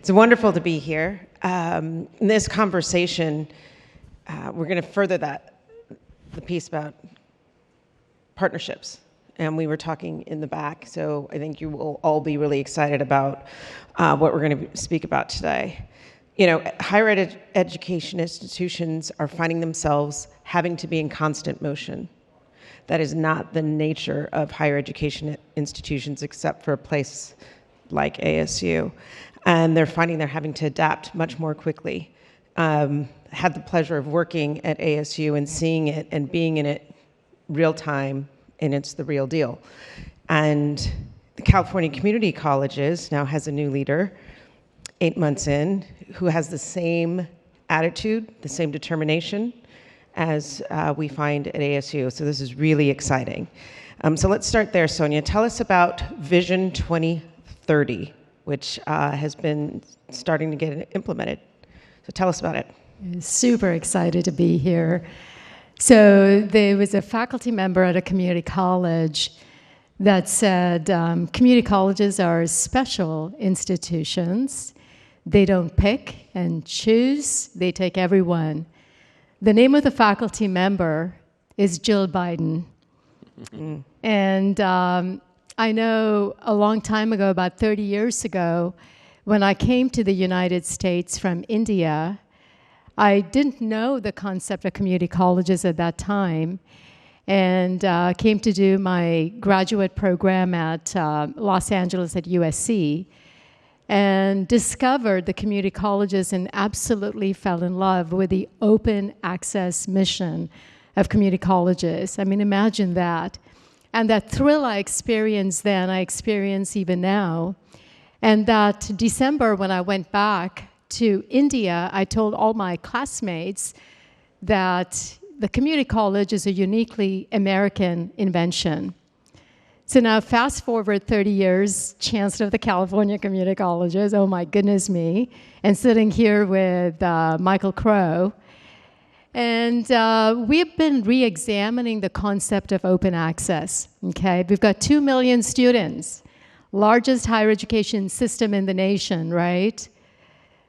It's wonderful to be here. In this conversation, we're going to further the piece about partnerships. And we were talking in the back, so I think you will all be really excited about what we're going to speak about today. You know, higher education institutions are finding themselves having to be in constant motion. That is not the nature of higher education institutions, except for a place like ASU. And they're finding they're having to adapt much more quickly. Had the pleasure of working at ASU and seeing it and being in it real time, and it's the real deal. And the California Community Colleges now has a new leader, 8 months in, who has the same attitude, the same determination as we find at ASU. So this is really exciting. So let's start there, Sonya. Tell us about Vision 2030, which has been starting to get implemented. So tell us about it. Super excited to be here. So there was a faculty member at a community college that said community colleges are special institutions. They don't pick and choose, they take everyone. The name of the faculty member is Jill Biden. And I know a long time ago, about 30 years ago, when I came to the United States from India, I didn't know the concept of community colleges at that time, and came to do my graduate program at Los Angeles at USC, and discovered the community colleges and absolutely fell in love with the open access mission of community colleges. I mean, imagine that. And that thrill I experienced then, I experience even now. And that December, when I went back to India, I told all my classmates that the community college is a uniquely American invention. So now fast forward 30 years, Chancellor of the California Community Colleges, oh my goodness me, and sitting here with Michael Crow. And we've been re-examining the concept of open access, okay? We've got 2 million students, largest higher education system in the nation, right?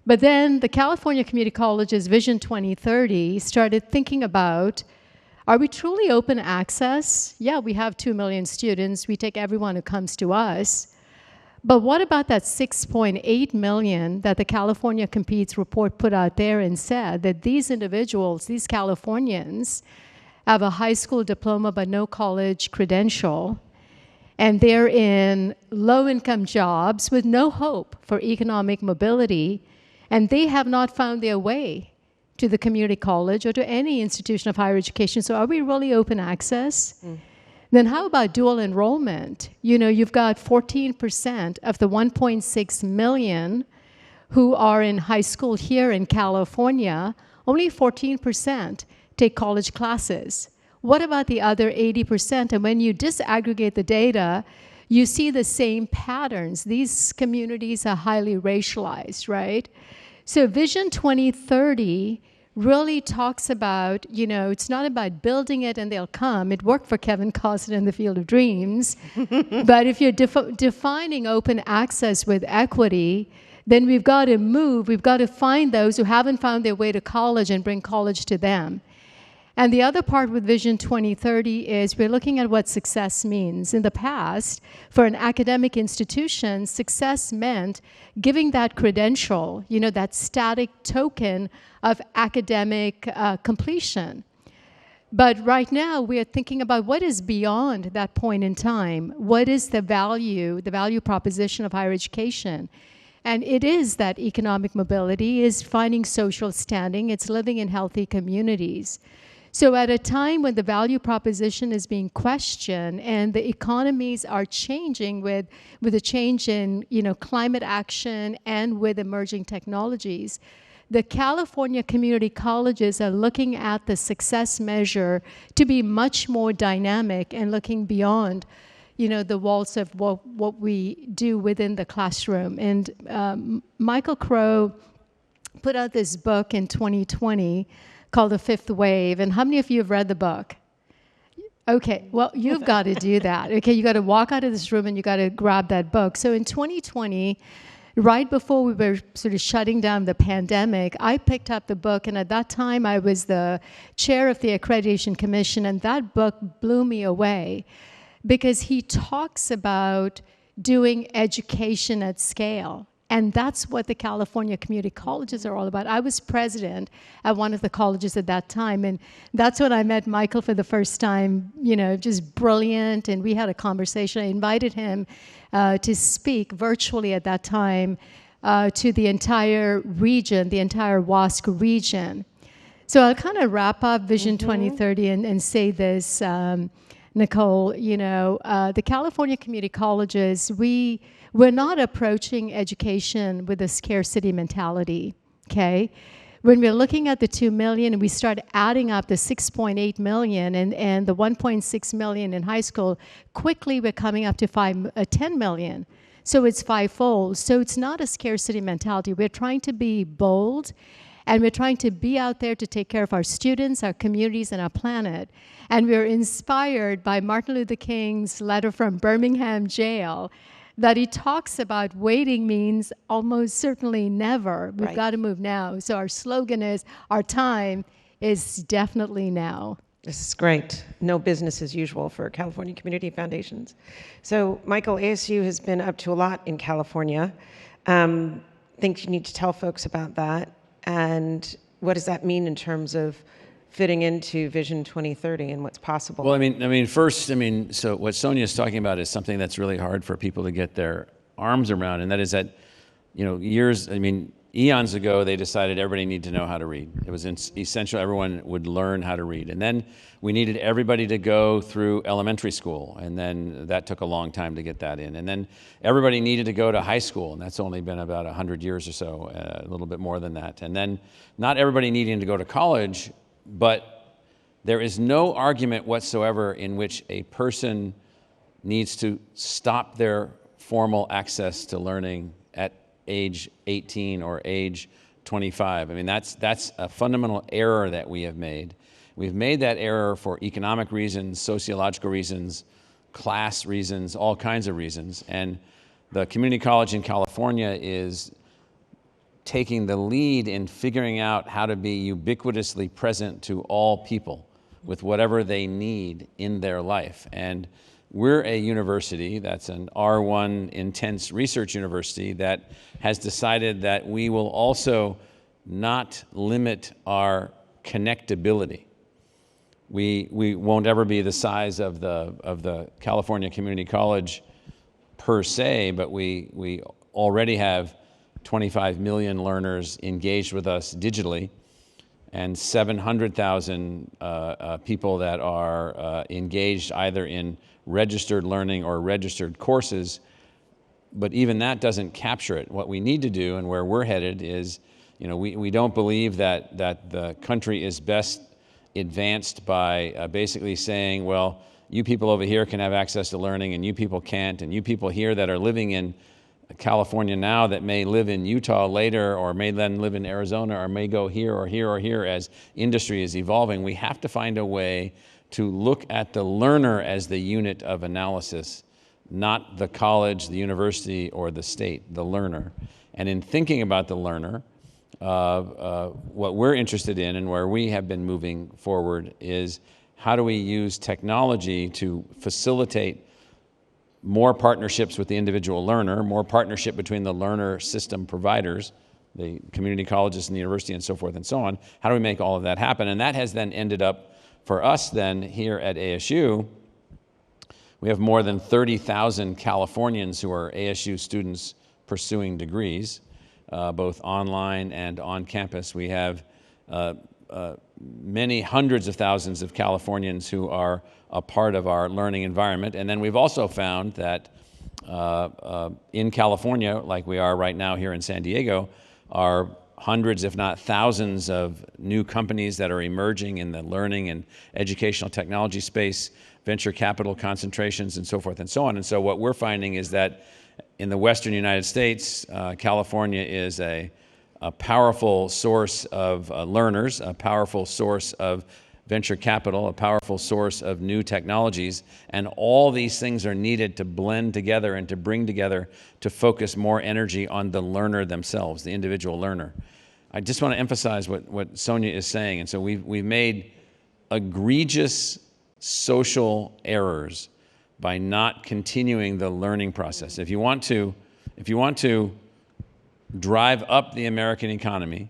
But then the California Community College's Vision 2030 started thinking about, are we truly open access? Yeah, we have 2 million students. We take everyone who comes to us. But what about that 6.8 million that the California Competes report put out there and said that these individuals, these Californians, have a high school diploma but no college credential, and they're in low-income jobs with no hope for economic mobility, and they have not found their way to the community college or to any institution of higher education. So are we really open access? Then how about dual enrollment? You know, you've got 14% of the 1.6 million who are in high school here in California, only 14% take college classes. What about the other 80%? And when you disaggregate the data, you see the same patterns. These communities are highly racialized, right? So Vision 2030 really talks about, you know, it's not about building it and they'll come. It worked for Kevin Costner in the Field of Dreams. But if you're defining open access with equity, then we've got to move. We've got to find those who haven't found their way to college and bring college to them. And the other part with Vision 2030 is we're looking at what success means. In the past, for an academic institution, success meant giving that credential, you know, that static token of academic completion. But right now, we are thinking about what is beyond that point in time. What is the value proposition of higher education? And it is that economic mobility, is finding social standing, it's living in healthy communities. So at a time when the value proposition is being questioned and the economies are changing with the change in, you know, climate action and with emerging technologies, the California community colleges are looking at the success measure to be much more dynamic and looking beyond, you know, the walls of what we do within the classroom. And Michael Crow put out this book in 2020 called The Fifth Wave. And how many of you have read the book? Okay, well, you've got to do that. Okay, you got to walk out of this room and you got to grab that book. So in 2020, right before we were sort of shutting down the pandemic, I picked up the book, and at that time I was the chair of the Accreditation Commission, and that book blew me away because he talks about doing education at scale. And that's what the California community colleges are all about. I was president at one of the colleges at that time, and that's when I met Michael for the first time, you know, just brilliant, and we had a conversation. I invited him to speak virtually at that time to the entire region, the entire WASC region. So I'll kind of wrap up Vision 2030 and say this, Nicole, you know, the California community colleges, we're not approaching education with a scarcity mentality, okay? When we're looking at the 2 million and we start adding up the 6.8 million and the 1.6 million in high school, quickly we're coming up to 10 million. So it's fivefold. So it's not a scarcity mentality. We're trying to be bold, and we're trying to be out there to take care of our students, our communities, and our planet. And we're inspired by Martin Luther King's letter from Birmingham jail, that he talks about waiting means almost certainly never. We've got to move now. So our slogan is, our time is definitely now. This is great. No business as usual for California Community Foundations. So, Michael, ASU has been up to a lot in California. Think you need to tell folks about that. And what does that mean in terms of fitting into Vision 2030 and what's possible? Well, first, so what Sonya is talking about is something that's really hard for people to get their arms around, and that is that, you know, eons ago, they decided everybody needed to know how to read. It was essential everyone would learn how to read. And then we needed everybody to go through elementary school, and then that took a long time to get that in. And then everybody needed to go to high school, and that's only been about 100 years or so, a little bit more than that. And then not everybody needing to go to college, but there is no argument whatsoever in which a person needs to stop their formal access to learning at age 18 or age 25. That's a fundamental error that we have made. We've made that error for economic reasons, sociological reasons, class reasons, all kinds of reasons. And the community college in California is taking the lead in figuring out how to be ubiquitously present to all people with whatever they need in their life. And we're a university that's an R1 intense research university that has decided that we will also not limit our connectability. We won't ever be the size of the California Community College per se, but we already have 25 million learners engaged with us digitally, and 700,000 people that are engaged either in registered learning or registered courses. But even that doesn't capture it. What we need to do, and where we're headed, is, you know, we don't believe that the country is best advanced by basically saying, well, you people over here can have access to learning and you people can't, and you people here that are living in California now that may live in Utah later, or may then live in Arizona, or may go here or here or here as industry is evolving. We have to find a way to look at the learner as the unit of analysis, not the college, the university, or the state, the learner. And in thinking about the learner, what we're interested in and where we have been moving forward is how do we use technology to facilitate more partnerships with the individual learner, more partnership between the learner system providers, the community colleges and the university and so forth and so on. How do we make all of that happen? And that has then ended up for us then here at ASU. We have more than 30,000 Californians who are ASU students pursuing degrees, both online and on campus. We have many hundreds of thousands of Californians who are a part of our learning environment. And then we've also found that in California, like we are right now here in San Diego, are hundreds, if not thousands, of new companies that are emerging in the learning and educational technology space, venture capital concentrations, and so forth and so on. And so what we're finding is that in the Western United States, California is a powerful source of learners, a powerful source of venture capital, a powerful source of new technologies, and all these things are needed to blend together and to bring together to focus more energy on the learner themselves, the individual learner. I just want to emphasize what Sonya is saying, and so we've made egregious social errors by not continuing the learning process. If you want to drive up the American economy,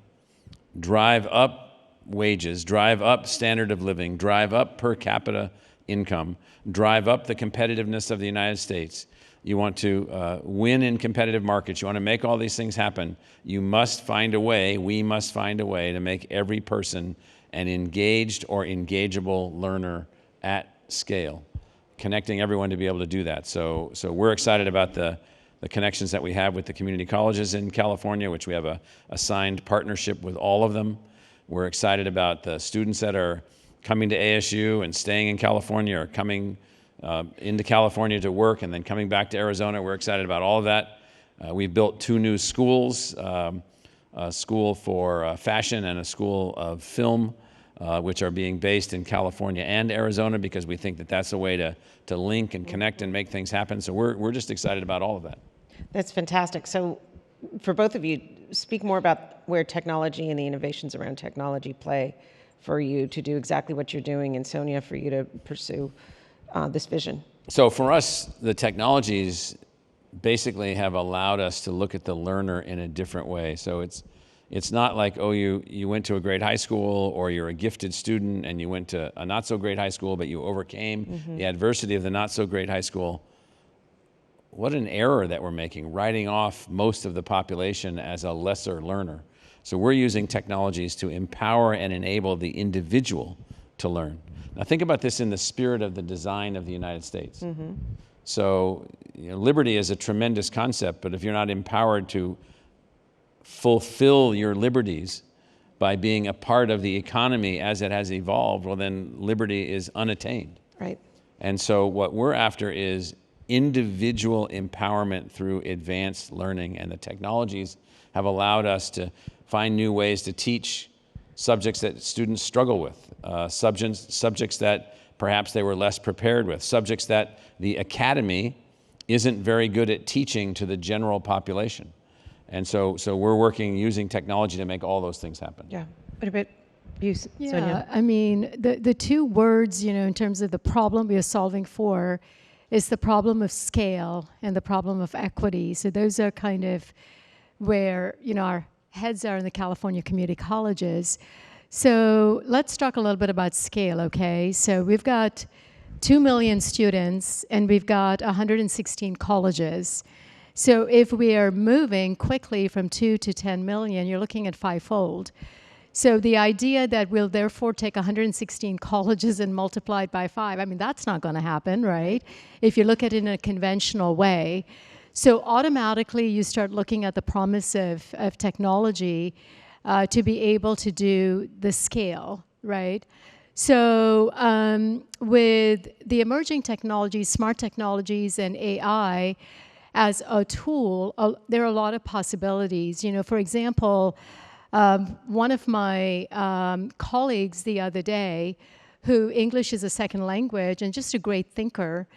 drive up wages, drive up standard of living, drive up per capita income, drive up the competitiveness of the United States, you want to win in competitive markets, you want to make all these things happen, you must find a way, we must find a way to make every person an engaged or engageable learner at scale, connecting everyone to be able to do that. So we're excited about the connections that we have with the community colleges in California, which we have a signed partnership with all of them. We're excited about the students that are coming to ASU and staying in California or coming into California to work and then coming back to Arizona. We're excited about all of that. We've built 2 new schools, a school for fashion and a school of film, which are being based in California and Arizona because we think that that's a way to link and connect and make things happen. So we're just excited about all of that. That's fantastic. So for both of you, speak more about where technology and the innovations around technology play for you to do exactly what you're doing, and Sonya, for you to pursue this vision. So for us, the technologies basically have allowed us to look at the learner in a different way. So it's not like, oh, you went to a great high school, or you're a gifted student and you went to a not so great high school, but you overcame the adversity of the not so great high school. What an error that we're making, writing off most of the population as a lesser learner. So we're using technologies to empower and enable the individual to learn. Now think about this in the spirit of the design of the United States. So liberty is a tremendous concept, but if you're not empowered to fulfill your liberties by being a part of the economy as it has evolved, well then liberty is unattained. Right. And so what we're after is individual empowerment through advanced learning, and the technologies have allowed us to find new ways to teach subjects that students struggle with, subjects that perhaps they were less prepared with, subjects that the academy isn't very good at teaching to the general population. And so we're working using technology to make all those things happen. Yeah. What about you, Sonya? Yeah, I mean, the 2 words, in terms of the problem we are solving for is the problem of scale and the problem of equity. So those are kind of where, our heads are in the California community colleges. So let's talk a little bit about scale, okay? So we've got 2 million students and we've got 116 colleges. So if we are moving quickly from 2 to 10 million, you're looking at 5-fold. So the idea that we'll therefore take 116 colleges and multiply it by 5, I mean, that's not going to happen, right? If you look at it in a conventional way. So automatically you start looking at the promise of technology to be able to do the scale, right? So with the emerging technologies, smart technologies, and AI as a tool, there are a lot of possibilities. For example, one of my colleagues the other day, who English is a second language and just a great thinker,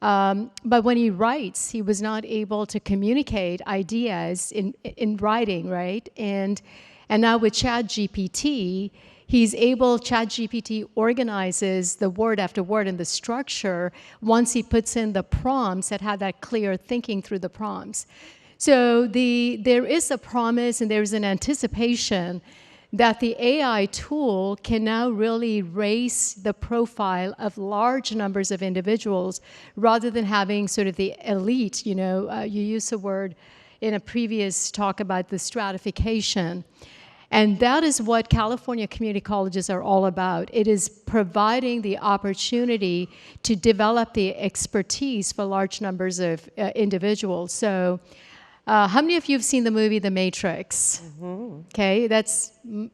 but when he writes, he was not able to communicate ideas in writing, right? And now with ChatGPT, ChatGPT organizes the word after word in the structure once he puts in the prompts that have that clear thinking through the prompts. So there is a promise and there's an anticipation that the AI tool can now really raise the profile of large numbers of individuals rather than having sort of the elite, you used the word in a previous talk about the stratification. And that is what California community colleges are all about. It is providing the opportunity to develop the expertise for large numbers of individuals. So how many of you have seen the movie The Matrix? Okay, that's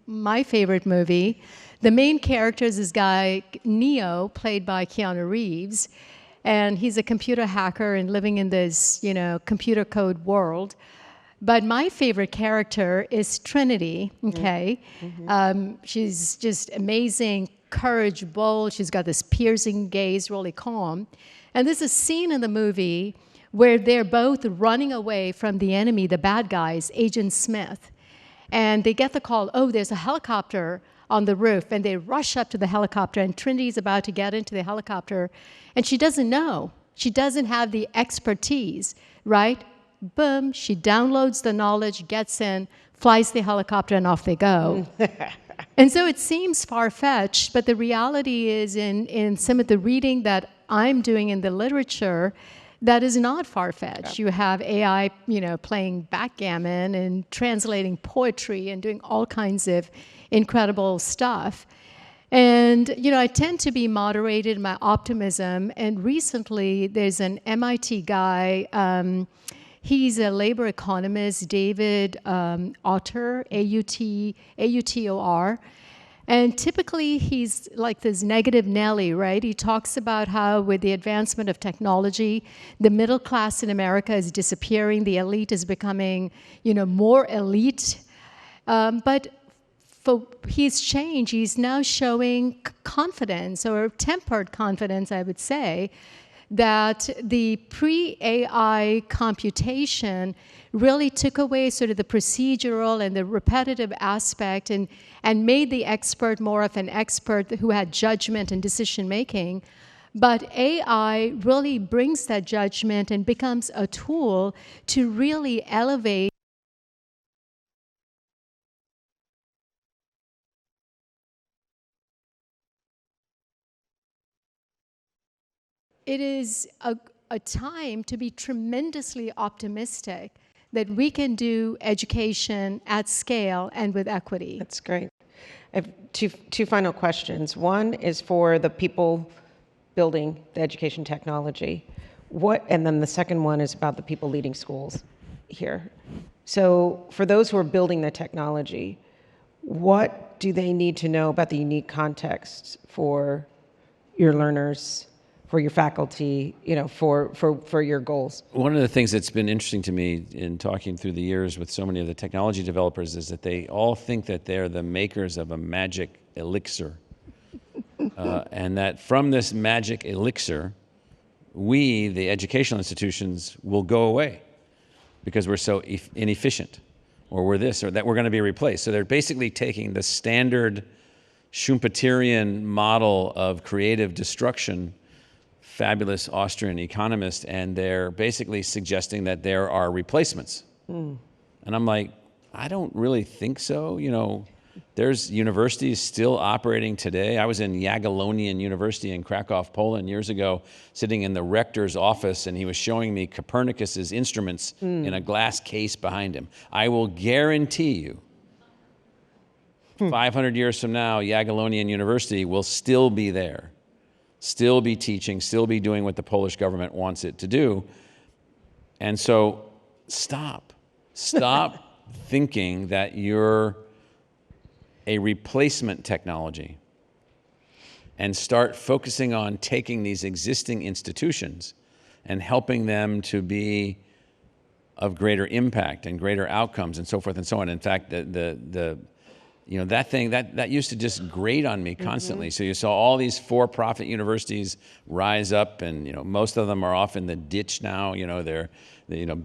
my favorite movie. The main character is this guy, Neo, played by Keanu Reeves. And he's a computer hacker and living in this, computer code world. But my favorite character is Trinity, okay? She's just amazing, courage, bold. She's got this piercing gaze, really calm. And there's a scene in the movie where they're both running away from the enemy, the bad guys, Agent Smith. And they get the call, oh, there's a helicopter on the roof. And they rush up to the helicopter, and Trinity's about to get into the helicopter. And she doesn't know. She doesn't have the expertise, right? Boom, she downloads the knowledge, gets in, flies the helicopter, and off they go. And so it seems far-fetched, but the reality is in some of the reading that I'm doing in the literature, that is not far-fetched. You have AI, playing backgammon and translating poetry and doing all kinds of incredible stuff. And, I tend to be moderated in my optimism. And recently, there's an MIT guy, he's a labor economist, David Autor, Autor. And typically, he's like this negative Nelly, right? He talks about how with the advancement of technology, the middle class in America is disappearing. The elite is becoming, more elite. But for his change, he's now showing confidence, or tempered confidence, I would say, that the pre-AI computation really took away sort of the procedural and the repetitive aspect and made the expert more of an expert who had judgment and decision making. But AI really brings that judgment and becomes a tool to really elevate. It is a time to be tremendously optimistic that we can do education at scale and with equity. That's great. I have two final questions. One is for the people building the education technology. And then the second one is about the people leading schools here. So for those who are building the technology, what do they need to know about the unique context for your learners, for your faculty, for your goals? One of the things that's been interesting to me in talking through the years with so many of the technology developers is that they all think that they're the makers of a magic elixir. And that from this magic elixir, we, the educational institutions, will go away because we're so inefficient, or we're this, or that we're going to be replaced. So they're basically taking the standard Schumpeterian model of creative destruction, fabulous Austrian economist, and they're basically suggesting that there are replacements. And I'm like, I don't really think so. There's universities still operating today. I was in Jagiellonian University in Krakow, Poland years ago, sitting in the rector's office, and he was showing me Copernicus's instruments in a glass case behind him. I will guarantee you, 500 years from now, Jagiellonian University will still be there, still be teaching, still be doing what the Polish government wants it to do. And so stop thinking that you're a replacement technology, and start focusing on taking these existing institutions and helping them to be of greater impact and greater outcomes and so forth and so on. In fact, that thing that used to just grate on me constantly. So you saw all these for-profit universities rise up, and most of them are off in the ditch now. They're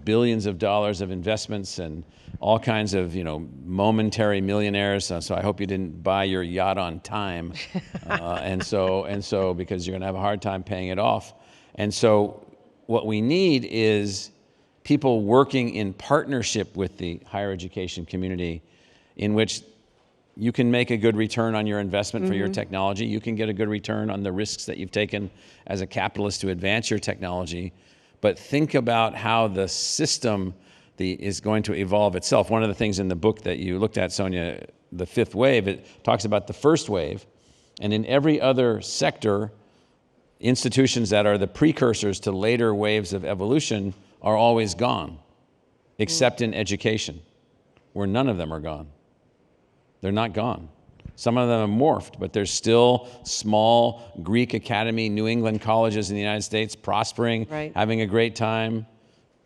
billions of dollars of investments and all kinds of momentary millionaires. So I hope you didn't buy your yacht on time, and so because you're going to have a hard time paying it off. And so what we need is people working in partnership with the higher education community, in which you can make a good return on your investment for your technology. You can get a good return on the risks that you've taken as a capitalist to advance your technology. But think about how the system is going to evolve itself. One of the things in the book that you looked at, Sonya, The Fifth Wave, it talks about the first wave. And in every other sector, institutions that are the precursors to later waves of evolution are always gone, except in education, where none of them are gone. They're not gone. Some of them have morphed, but there's still small Greek Academy, New England colleges in the United States prospering, having a great time,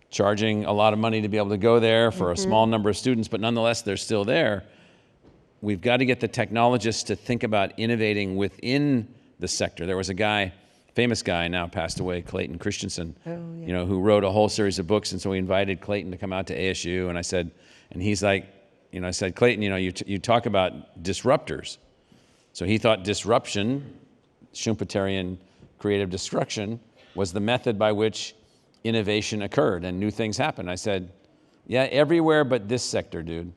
charging a lot of money to be able to go there for a small number of students, but nonetheless, they're still there. we've got to get the technologists to think about innovating within the sector. There was a guy, famous guy, now passed away, Clayton Christensen, who wrote a whole series of books. And so we invited Clayton to come out to ASU. And I said, and he's like, I said, Clayton, you talk about disruptors. So he thought disruption, Schumpeterian creative destruction, was the method by which innovation occurred and new things happened. I said, yeah, everywhere but this sector, dude.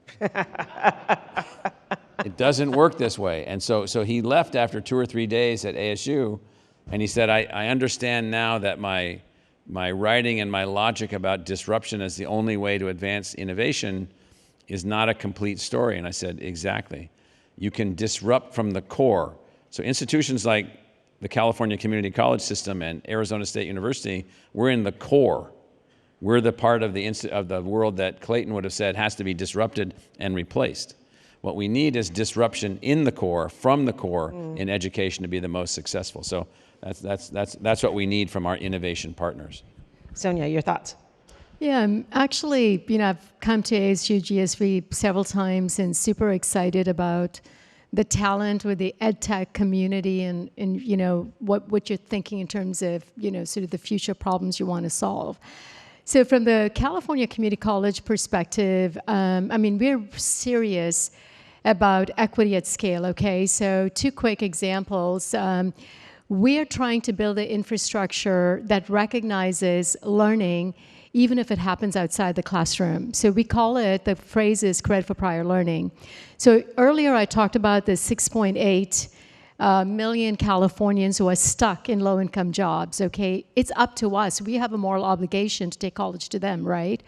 It doesn't work this way. And so he left after 2 or 3 days at ASU, and he said, I understand now that my writing and my logic about disruption as the only way to advance innovation is not a complete story. And I said, exactly. You can disrupt from the core. So institutions like the California Community College System and Arizona State University, we're in the core. We're the part of the world that Clayton would have said has to be disrupted and replaced. What we need is disruption in the core, from the core, in education to be the most successful. So that's what we need from our innovation partners. Sonya, your thoughts? Yeah, actually, I've come to ASU+GSV several times and super excited about the talent with the ed tech community and what you're thinking in terms of, sort of the future problems you want to solve. So from the California Community College perspective, we're serious about equity at scale, okay? So 2 quick examples. We are trying to build an infrastructure that recognizes learning even if it happens outside the classroom. So we call it, the phrase is credit for prior learning. So earlier I talked about the 6.8 million Californians who are stuck in low-income jobs, okay? It's up to us. We have a moral obligation to take college to them, right?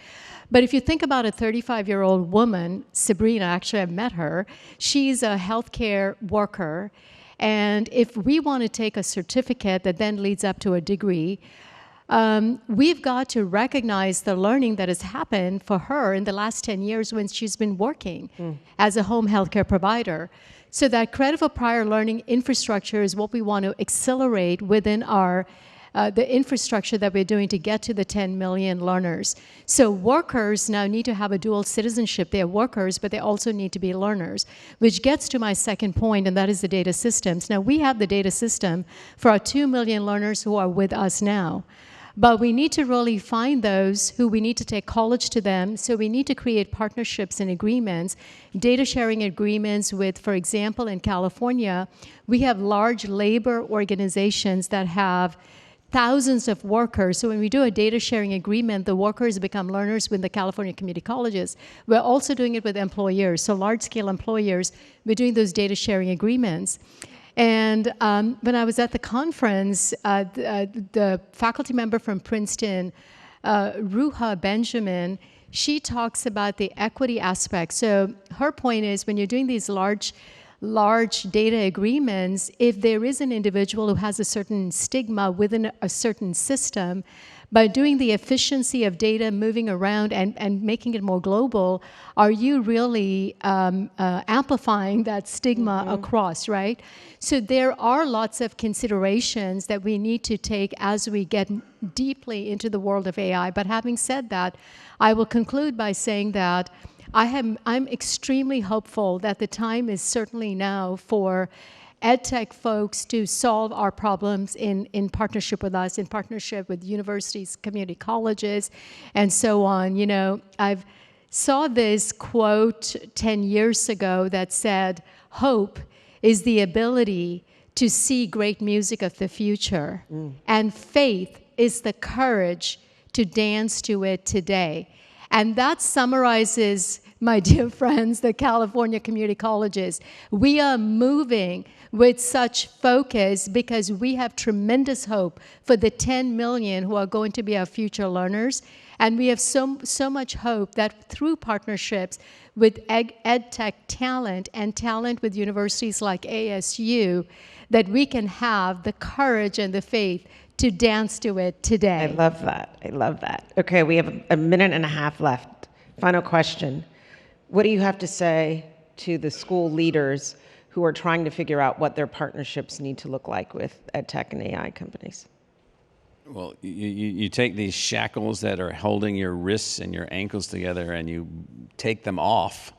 But if you think about a 35-year-old woman, Sabrina, actually I've met her, she's a healthcare worker, and if we want to take a certificate that then leads up to a degree, we've got to recognize the learning that has happened for her in the last 10 years when she's been working as a home healthcare provider. So that credit for prior learning infrastructure is what we want to accelerate within our the infrastructure that we're doing to get to the 10 million learners. So workers now need to have a dual citizenship. They're workers, but they also need to be learners, which gets to my second point, and that is the data systems. Now, we have the data system for our 2 million learners who are with us now. But we need to really find those who we need to take college to them. So we need to create partnerships and agreements, data sharing agreements with, for example, in California, we have large labor organizations that have thousands of workers. So when we do a data sharing agreement, the workers become learners with the California community colleges. We're also doing it with employers. So large scale employers, we're doing those data sharing agreements. And when I was at the conference, the faculty member from Princeton, Ruha Benjamin, she talks about the equity aspect. So her point is when you're doing these large data agreements, if there is an individual who has a certain stigma within a certain system, by doing the efficiency of data moving around and making it more global, are you really amplifying that stigma across, right? So there are lots of considerations that we need to take as we get deeply into the world of AI. But having said that, I will conclude by saying that I'm extremely hopeful that the time is certainly now for EdTech folks to solve our problems in partnership with us, in partnership with universities, community colleges, and so on. I've saw this quote 10 years ago that said, hope is the ability to see great music of the future, and faith is the courage to dance to it today. And that summarizes, my dear friends, the California community colleges. We are moving with such focus because we have tremendous hope for the 10 million who are going to be our future learners. And we have so much hope that through partnerships with ed tech talent and talent with universities like ASU, that we can have the courage and the faith to dance to it today. I love that. I love that. Okay, we have a minute and a half left. Final question. What do you have to say to the school leaders who are trying to figure out what their partnerships need to look like with ed tech and AI companies? Well, you take these shackles that are holding your wrists and your ankles together and you take them off.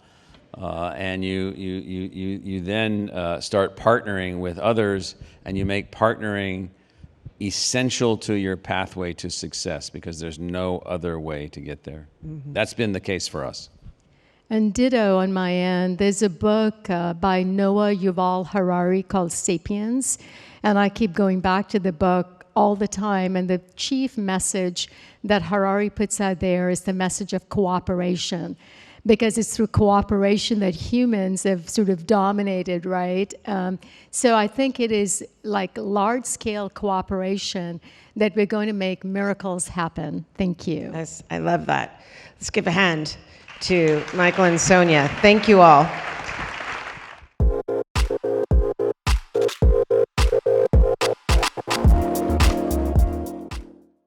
and you then start partnering with others, and you make partnering essential to your pathway to success, because there's no other way to get there. That's been the case for us. And ditto on my end. There's a book by Noah Yuval Harari called Sapiens, and I keep going back to the book all the time, and the chief message that Harari puts out there is the message of cooperation, because it's through cooperation that humans have sort of dominated, right? So I think it is like large-scale cooperation that we're going to make miracles happen. Thank you. Yes, I love that. Let's give a hand to Michael and Sonya. Thank you all.